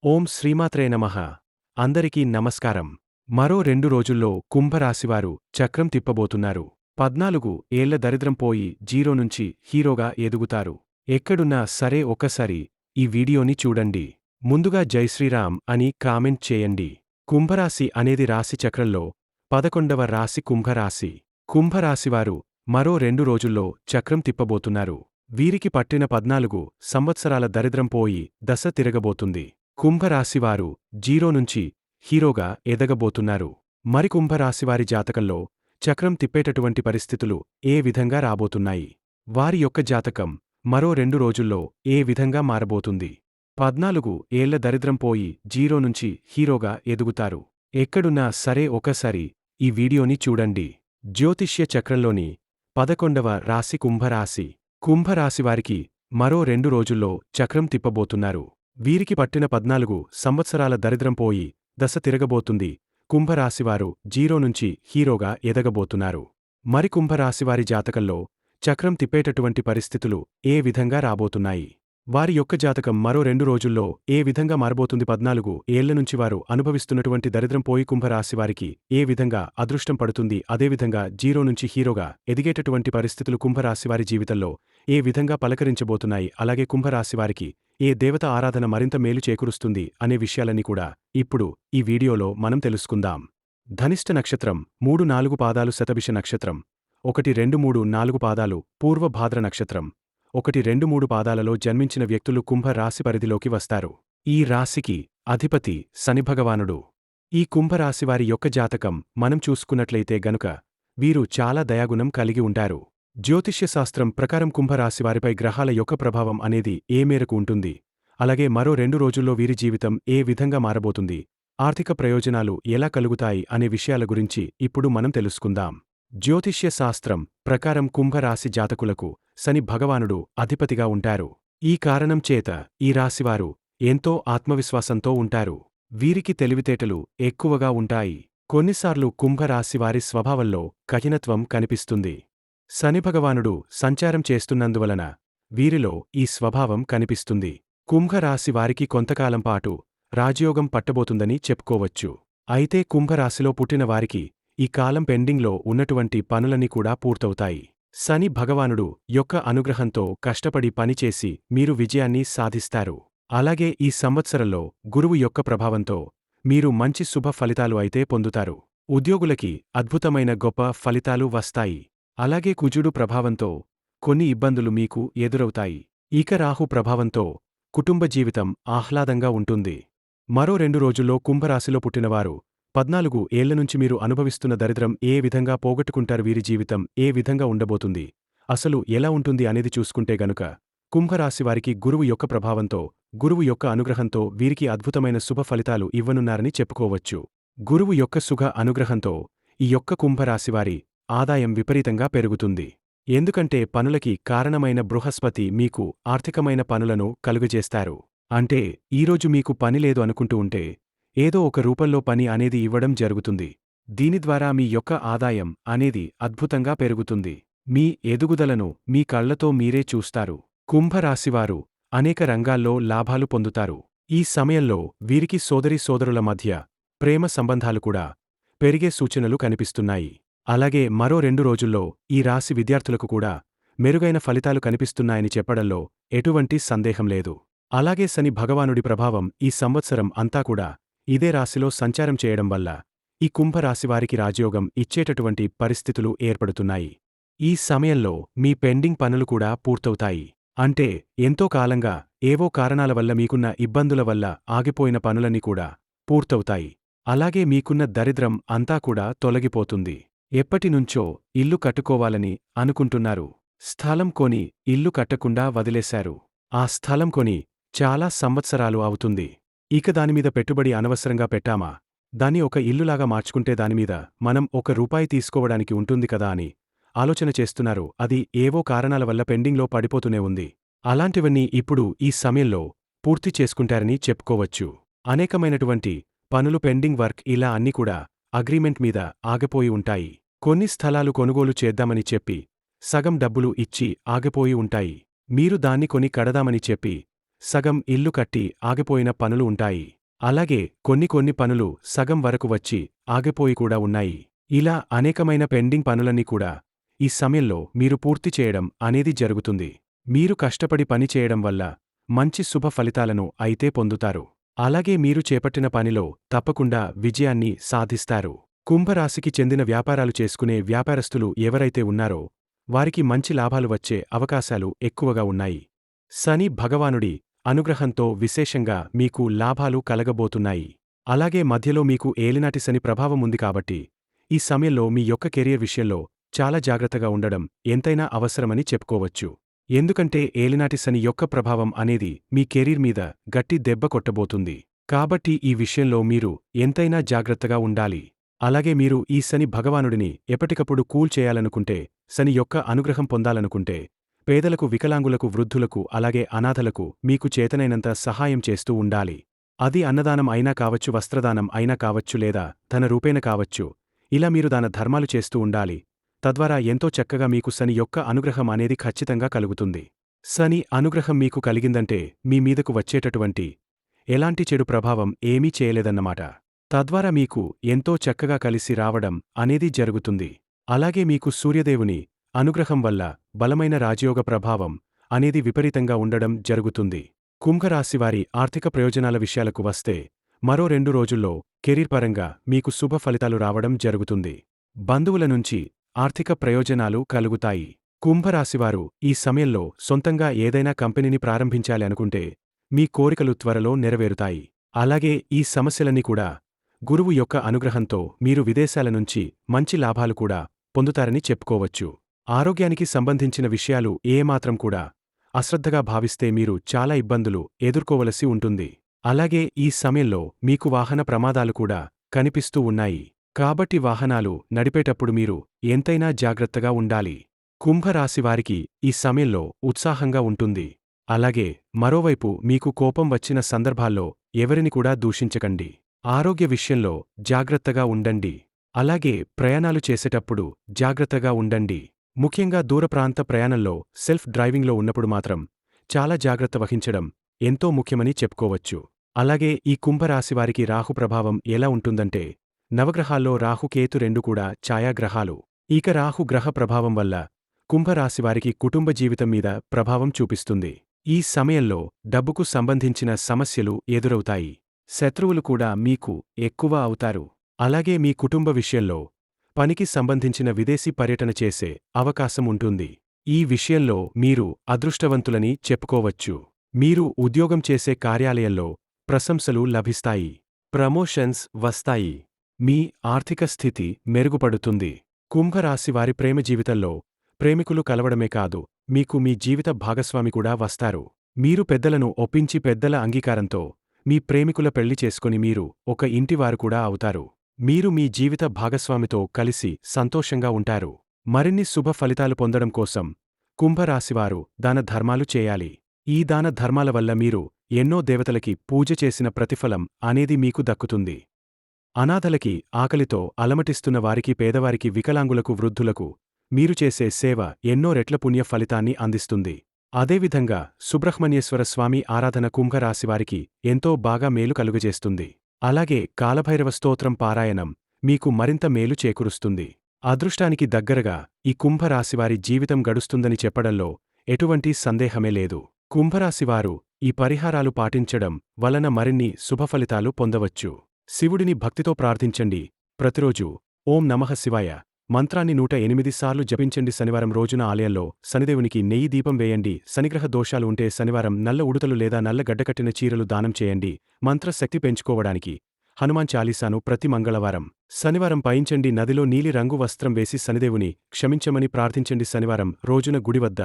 ఓం శ్రీమాత్రే నమః. అందరికీ నమస్కారం. మరో 2 రోజుల్లో కుంభరాశివారు చక్రం తిప్పబోతున్నారు. 14 ఏళ్ల దరిద్రం పోయి జీరో నుంచి హీరోగా ఎదుగుతారు. ఎక్కడున్నా సరే ఒక్కసారి ఈ వీడియోని చూడండి. ముందుగా జై శ్రీరామ్ అని కామెంట్ చేయండి. కుంభరాశి అనేది రాశి చక్రంలో 11వ రాశి కుంభరాశి. కుంభరాశివారు మరో 2 రోజుల్లో చక్రం తిప్పబోతున్నారు. వీరికి పట్టిన 14 సంవత్సరాల దరిద్రం పోయి దశ తిరగబోతుంది. కుంభరాశివారు జీరో నుంచి హీరోగా ఎదగబోతున్నారు. మరి కుంభరాశివారి జాతకంలో చక్రం తిప్పేటటువంటి పరిస్థితులు ఏ విధంగా రాబోతున్నాయి? వారి యొక్క జాతకం మరో 2 రోజుల్లో ఏ విధంగా మారబోతుంది? 14 ఏళ్ల దరిద్రం పోయి జీరో నుంచి హీరోగా ఎదుగుతారు. ఎక్కడున్నా సరే ఒకసారి ఈ వీడియోని చూడండి. జ్యోతిష్య చక్రంలోని 11వ రాశి కుంభరాశి. కుంభరాశివారికి మరో 2 రోజుల్లో చక్రం తిప్పబోతున్నారు. వీరికి పట్టిన 14 సంవత్సరాల దరిద్రం పోయి దశ తిరగబోతుంది. కుంభరాశివారు జీరో నుంచి హీరోగా ఎదగబోతున్నారు. మరి కుంభరాశివారి జాతకంలో చక్రం తిప్పేటటువంటి పరిస్థితులు ఏ విధంగా రాబోతున్నాయి? వారి యొక్క జాతకం మరో 2 రోజుల్లో ఏ విధంగా మారబోతుంది? 14 ఏళ్ల నుంచి వారు అనుభవిస్తున్నటువంటి దరిద్రం పోయి కుంభరాశివారికి ఏ విధంగా అదృష్టం పడుతుంది? అదేవిధంగా జీరో నుంచి హీరోగా ఎదిగేటటువంటి పరిస్థితులు కుంభరాశివారి జీవితంలో ఏ విధంగా పలకరించబోతున్నాయి? అలాగే కుంభరాశివారికి ఏ దేవత ఆరాధన మరింత మేలు చేకూరుస్తుంది అనే విషయాలన్నీ కూడా ఇప్పుడు ఈ వీడియోలో మనం తెలుసుకుందాం. ధనిష్ట నక్షత్రం 3-4 పాదాలు, శతభిష నక్షత్రం 1-2-3-4 పాదాలు, పూర్వభాద్ర నక్షత్రం 1-2-3 పాదాలలో జన్మించిన వ్యక్తులు కుంభ రాశి పరిధిలోకి వస్తారు. ఈ రాశికి అధిపతి శనిభగవానుడు. ఈ కుంభరాశివారి యొక్క జాతకం మనం చూసుకున్నట్లయితే గనుక వీరు చాలా దయాగుణం కలిగి ఉంటారు. జ్యోతిష్యశాస్త్రం ప్రకారం కుంభరాశివారిపై గ్రహాల యొక్క ప్రభావం అనేది ఏ మేరకు ఉంటుంది? అలాగే మరో 2 రోజుల్లో వీరి జీవితం ఏ విధంగా మారబోతుంది? ఆర్థిక ప్రయోజనాలు ఎలా కలుగుతాయి అనే విషయాల గురించి ఇప్పుడు మనం తెలుసుకుందాం. జ్యోతిష్య శాస్త్రం ప్రకారం కుంభరాశి జాతకులకు శని భగవానుడు అధిపతిగా ఉంటారు. ఈ కారణం చేత ఈ రాశివారు ఎంతో ఆత్మవిశ్వాసంతో ఉంటారు. వీరికి తెలివితేటలు ఎక్కువగా ఉంటాయి. కొన్నిసార్లు కుంభరాశివారి స్వభావంలో కఠినత్వం కనిపిస్తుంది. శని భగవానుడు సంచారం చేస్తున్నందువలన వీరిలో ఈ స్వభావం కనిపిస్తుంది. కుంభరాశివారికి కొంతకాలం పాటు రాజయోగం పట్టబోతుందని చెప్పుకోవచ్చు. అయితే కుంభరాశిలో పుట్టిన వారికి ఈ కాలం పెండింగ్లో ఉన్నటువంటి పనులన్నీ కూడా పూర్తవుతాయి. శని భగవానుడు యొక్క అనుగ్రహంతో కష్టపడి పనిచేసి మీరు విజయాన్ని సాధిస్తారు. అలాగే ఈ సంవత్సరంలో గురువు యొక్క ప్రభావంతో మీరు మంచి శుభ ఫలితాలు అయితే పొందుతారు. ఉద్యోగులకి అద్భుతమైన గొప్ప ఫలితాలు వస్తాయి. అలాగే కుజుడు ప్రభావంతో కొన్ని ఇబ్బందులు మీకు ఎదురవుతాయి. ఇక రాహు ప్రభావంతో కుటుంబ జీవితం ఆహ్లాదంగా ఉంటుంది. మరో 2 రోజుల్లో కుంభరాశిలో పుట్టినవారు 14 ఏళ్ల నుంచి మీరు అనుభవిస్తున్న దరిద్రం ఏ విధంగా పోగొట్టుకుంటారు? వీరి జీవితం ఏ విధంగా ఉండబోతుంది? అసలు ఎలా ఉంటుంది అనేది చూసుకుంటే గనుక కుంభరాశివారికి గురువు యొక్క ప్రభావంతో, గురువు యొక్క అనుగ్రహంతో వీరికి అద్భుతమైన శుభ ఫలితాలు ఇవ్వనున్నారని చెప్పుకోవచ్చు. గురువు యొక్క సుఖ అనుగ్రహంతో ఈ యొక్క కుంభరాశివారి ఆదాయం విపరీతంగా పెరుగుతుంది. ఎందుకంటే పనులకి కారణమైన బృహస్పతి మీకు ఆర్థికమైన పనులను కలుగజేస్తారు. అంటే ఈరోజు మీకు పని లేదు అనుకుంటూ ఉంటే ఏదో ఒక రూపంలో పని అనేది ఇవ్వడం జరుగుతుంది. దీని ద్వారా మీ యొక్క ఆదాయం అనేది అద్భుతంగా పెరుగుతుంది. మీ ఎదుగుదలను మీ కళ్లతో మీరే చూస్తారు. కుంభరాశివారు అనేక రంగాల్లో లాభాలు పొందుతారు. ఈ సమయంలో వీరికి సోదరీ సోదరుల మధ్య ప్రేమ సంబంధాలు కూడా పెరిగే సూచనలు కనిపిస్తున్నాయి. అలాగే మరో 2 రోజుల్లో ఈ రాశి విద్యార్థులకు కూడా మెరుగైన ఫలితాలు కనిపిస్తున్నాయని చెప్పడంలో ఎటువంటి సందేహం లేదు. అలాగే శని భగవానుడి ప్రభావం ఈ సంవత్సరం అంతా కూడా ఇదే రాశిలో సంచారం చేయడం వల్ల ఈ కుంభరాశివారికి రాజయోగం ఇచ్చేటటువంటి పరిస్థితులు ఏర్పడుతున్నాయి. ఈ సమయంలో మీ పెండింగ్ పనులు కూడా పూర్తవుతాయి. అంటే ఎంతో కాలంగా ఏవో కారణాల వల్ల మీకున్న ఇబ్బందుల వల్ల ఆగిపోయిన పనులన్నీ కూడా పూర్తవుతాయి. అలాగే మీకున్న దరిద్రం అంతా కూడా తొలగిపోతుంది. ఎప్పటినుంచో ఇల్లు కట్టుకోవాలని అనుకుంటున్నారు. స్థలం కొని ఇల్లు కట్టకుండా వదిలేశారు. ఆ స్థలం కొని చాలా సంవత్సరాలు అవుతుంది. ఇక దానిమీద పెట్టుబడి అనవసరంగా పెట్టామా? దాన్ని ఒక ఇల్లులాగా మార్చుకుంటే దానిమీద మనం ₹1 తీసుకోవడానికి ఉంటుంది కదా అని ఆలోచన చేస్తున్నారు. అది ఏవో కారణాల వల్ల పెండింగ్లో పడిపోతూనే ఉంది. అలాంటివన్నీ ఇప్పుడు ఈ సమయంలో పూర్తి చేసుకుంటారని చెప్పుకోవచ్చు. అనేకమైనటువంటి పనులు పెండింగ్ వర్క్ ఇలా అన్నీ కూడా అగ్రీమెంట్ మీద ఆగిపోయి ఉంటాయి. కొన్ని స్థలాలు కొనుగోలు చేద్దామని చెప్పి సగం డబ్బులు ఇచ్చి ఆగిపోయి ఉంటాయి. మీరు దాన్ని కొని కడదామని చెప్పి సగం ఇల్లు కట్టి ఆగిపోయిన పనులు ఉంటాయి. అలాగే కొన్ని పనులు సగం వరకు వచ్చి ఆగిపోయి కూడా ఉన్నాయి. ఇలా అనేకమైన పెండింగ్ పనులన్నీ కూడా ఈ సమయంలో మీరు పూర్తి చేయడం అనేది జరుగుతుంది. మీరు కష్టపడి పని చేయడం వల్ల మంచి శుభ ఫలితాలను అయితే పొందుతారు. అలాగే మీరు చేపట్టిన పనిలో తప్పకుండా విజయాన్ని సాధిస్తారు. కుంభరాశికి చెందిన వ్యాపారాలు చేసుకునే వ్యాపారస్తులు ఎవరైతే ఉన్నారో వారికి మంచి లాభాలు వచ్చే అవకాశాలు ఎక్కువగా ఉన్నాయి. శని భగవానుడి అనుగ్రహంతో విశేషంగా మీకు లాభాలు కలగబోతున్నాయి. అలాగే మధ్యలో మీకు ఏలినాటి శని ప్రభావం ఉంది కాబట్టి ఈ సమయంలో మీ యొక్క కెరియర్ విషయంలో చాలా జాగ్రత్తగా ఉండడం ఎంతైనా అవసరమని చెప్పుకోవచ్చు. ఎందుకంటే ఏలినాటి శని యొక్క ప్రభావం అనేది మీ కెరీర్ మీద గట్టి దెబ్బ కొట్టబోతుంది. కాబట్టి ఈ విషయంలో మీరు ఎంతైనా జాగ్రత్తగా ఉండాలి. అలాగే మీరు ఈ శని భగవానుడిని ఎప్పటికప్పుడు కూల్ చేయాలనుకుంటే, శని యొక్క అనుగ్రహం పొందాలనుకుంటే, పేదలకు, వికలాంగులకు, వృద్ధులకు, అలాగే అనాథలకు మీకు చేతనైనంత సహాయం చేస్తూ ఉండాలి. అది అన్నదానం అయినా కావచ్చు, వస్త్రదానం అయినా కావచ్చు, లేదా ధన రూపేణ కావచ్చు. ఇలా మీరు దాన ధర్మాలు చేస్తూ ఉండాలి. తద్వారా ఎంతో చక్కగా మీకు శని యొక్క అనుగ్రహం అనేది ఖచ్చితంగా కలుగుతుంది. శని అనుగ్రహం మీకు కలిగిందంటే మీ మీదకు వచ్చేటటువంటి ఎలాంటి చెడు ప్రభావం ఏమీ చేయలేదన్నమాట. తద్వారా మీకు ఎంతో చక్కగా కలిసి రావడం అనేది జరుగుతుంది. అలాగే మీకు సూర్యదేవుని అనుగ్రహం వల్ల బలమైన రాజయోగ ప్రభావం అనేది విపరీతంగా ఉండడం జరుగుతుంది. కుంభరాశివారి ఆర్థిక ప్రయోజనాల విషయాలకు వస్తే మరో 2 రోజుల్లో కెరీర్ పరంగా మీకు శుభ ఫలితాలు రావడం జరుగుతుంది. బంధువుల నుంచి ఆర్థిక ప్రయోజనాలు కలుగుతాయి. కుంభరాశివారు ఈ సమయంలో సొంతంగా ఏదైనా కంపెనీని ప్రారంభించాలి అనుకుంటే మీ కోరికలు త్వరలో నెరవేరుతాయి. అలాగే ఈ సమస్యలన్నీ కూడా గురువు యొక్క అనుగ్రహంతో మీరు విదేశాల నుంచి మంచి లాభాలు కూడా పొందుతారని చెప్పుకోవచ్చు. ఆరోగ్యానికి సంబంధించిన విషయాలు ఏమాత్రం కూడా అశ్రద్ధగా భావిస్తే మీరు చాలా ఇబ్బందులు ఎదుర్కోవలసి ఉంటుంది. అలాగే ఈ సమయంలో మీకు వాహన ప్రమాదాలు కూడా కనిపిస్తూ ఉన్నాయి. కాబట్టి వాహనాలు నడిపేటప్పుడు మీరు ఎంతైనా జాగ్రత్తగా ఉండాలి. కుంభరాశివారికి ఈ సమయంలో ఉత్సాహంగా ఉంటుంది. అలాగే మరోవైపు మీకు కోపం వచ్చిన సందర్భాల్లో ఎవరిని కూడా దూషించకండి. ఆరోగ్య విషయంలో జాగ్రత్తగా ఉండండి. అలాగే ప్రయాణాలు చేసేటప్పుడు జాగ్రత్తగా ఉండండి. ముఖ్యంగా దూరప్రాంత ప్రయాణంలో సెల్ఫ్ డ్రైవింగ్లో ఉన్నప్పుడు మాత్రం చాలా జాగ్రత్త వహించడం ఎంతో ముఖ్యమని చెప్పుకోవచ్చు. అలాగే ఈ కుంభరాశివారికి రాహు ప్రభావం ఎలా ఉంటుందంటే, నవగ్రహాల్లో రాహు, కేతు రెండు కూడా ఛాయాగ్రహాలు. ఇక రాహు గ్రహ ప్రభావం వల్ల కుంభరాశివారికి కుటుంబ జీవితం మీద ప్రభావం చూపిస్తుంది. ఈ సమయంలో డబ్బుకు సంబంధించిన సమస్యలు ఎదురవుతాయి. శత్రువులు కూడా మీకు ఎక్కువ అవుతారు. అలాగే మీ కుటుంబ విషయంలో పనికి సంబంధించిన విదేశీ పర్యటన చేసే అవకాశం ఉంటుంది. ఈ విషయంలో మీరు అదృష్టవంతులని చెప్పుకోవచ్చు. మీరు ఉద్యోగం చేసే కార్యాలయంలో ప్రశంసలు లభిస్తాయి. ప్రమోషన్స్ వస్తాయి. మీ ఆర్థిక స్థితి మెరుగుపడుతుంది. కుంభరాశివారి ప్రేమ జీవితంలో ప్రేమికులు కలవడమే కాదు, మీకు మీ జీవిత భాగస్వామి కూడా వస్తారు. మీరు పెద్దలను ఒప్పించి పెద్దల అంగీకారంతో మీ ప్రేమికుల పెళ్లి చేసుకొని మీరు ఒక ఇంటివారు కూడా అవుతారు. మీరు మీ జీవిత భాగస్వామితో కలిసి సంతోషంగా ఉంటారు. మరిన్ని శుభ ఫలితాలు పొందడం కోసం కుంభరాశివారు దాన ధర్మాలు చేయాలి. ఈ దాన ధర్మాల వల్ల మీరు ఎన్నో దేవతలకి పూజ చేసిన ప్రతిఫలం అనేది మీకు దక్కుతుంది. అనాథలకి, ఆకలితో అలమటిస్తున్న వారికి, పేదవారికి, వికలాంగులకు, వృద్ధులకు మీరు చేసే సేవ ఎన్నో రెట్ల పుణ్య ఫలితాన్ని అందిస్తుంది. అదేవిధంగా సుబ్రహ్మణ్యేశ్వర స్వామి ఆరాధన కుంభరాశివారికి ఎంతో బాగా మేలు కలుగజేస్తుంది. అలాగే కాలభైరవ స్తోత్రం పారాయణం మీకు మరింత మేలు చేకూరుస్తుంది. అదృష్టానికి దగ్గరగా ఈ కుంభరాశివారి జీవితం గడుస్తుందని చెప్పడంలో ఎటువంటి సందేహమే లేదు. కుంభరాశివారు ఈ పరిహారాలు పాటించడం వలన మరిన్ని శుభఫలితాలు పొందవచ్చు. శివుడిని భక్తితో ప్రార్థించండి. ప్రతిరోజు ఓం నమః శివాయ మంత్రాన్ని 108 సార్లు జపించండి. శనివారం రోజున ఆలయంలో శనిదేవునికి నెయ్యి దీపం వేయండి. శనిగ్రహ దోషాలు ఉంటే శనివారం నల్ల ఉడుతలు లేదా నల్ల గడ్డకట్టిన చీరలు దానం చేయండి. మంత్ర శక్తి పెంచుకోవడానికి హనుమాన్ చాలీసాను ప్రతి మంగళవారం, శనివారం పయించండి. నదిలో నీలి రంగు వస్త్రం వేసి శనిదేవుని క్షమించమని ప్రార్థించండి. శనివారం రోజున గుడి వద్ద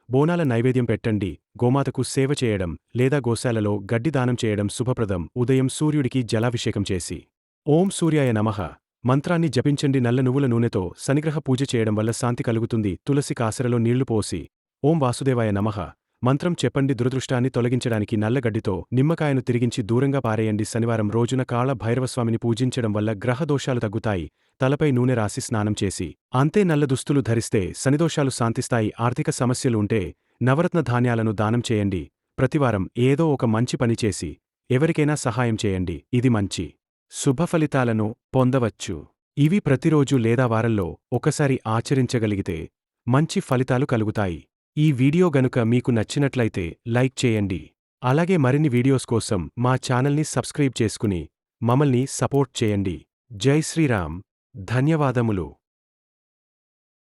బోనాల నైవేద్యం పెట్టండి. గోమాతకు సేవ చేయడం లేదా గోశాలలో గడ్డి దానం చేయడం శుభప్రదం. ఉదయం సూర్యుడికి జలాభిషేకం చేసి ఓం సూర్యాయ నమః మంత్రాన్ని జపించండి. నల్ల నువ్వుల నూనెతో శనిగ్రహ పూజ చేయడం వల్ల శాంతి కలుగుతుంది. తులసి కాసరలో నీళ్లు పోసి ఓం వాసుదేవాయ నమః మంత్రం చెప్పండి. దురదృష్టాన్ని తొలగించడానికి నల్లగడ్డితో నిమ్మకాయను తిరిగించి దూరంగా పారేయండి. శనివారం రోజున కాళ భైరవస్వామిని పూజించడం వల్ల గ్రహ దోషాలు తగ్గుతాయి. తలపై నూనె రాసి స్నానం చేసి అంతే నల్ల దుస్తులు ధరిస్తే శనిదోషాలు శాంతిస్తాయి. ఆర్థిక సమస్యలు ఉంటే నవరత్న ధాన్యాలను దానం చేయండి. ప్రతివారం ఏదో ఒక మంచి పని చేసి ఎవరికైనా సహాయం చేయండి. ఇది మంచి శుభఫలితాలను పొందవచ్చు. ఇవి ప్రతిరోజు లేదా వారంలో ఒకసారి ఆచరించగలిగితే మంచి ఫలితాలు కలుగుతాయి. ఈ వీడియో గనుక మీకు నచ్చినట్లయితే లైక్ చేయండి. అలాగే మరిన్ని వీడియోస్ కోసం మా ఛానల్ని సబ్స్క్రైబ్ చేసుకుని మమ్మల్ని సపోర్ట్ చేయండి. జై శ్రీరామ్. ధన్యవాదములు.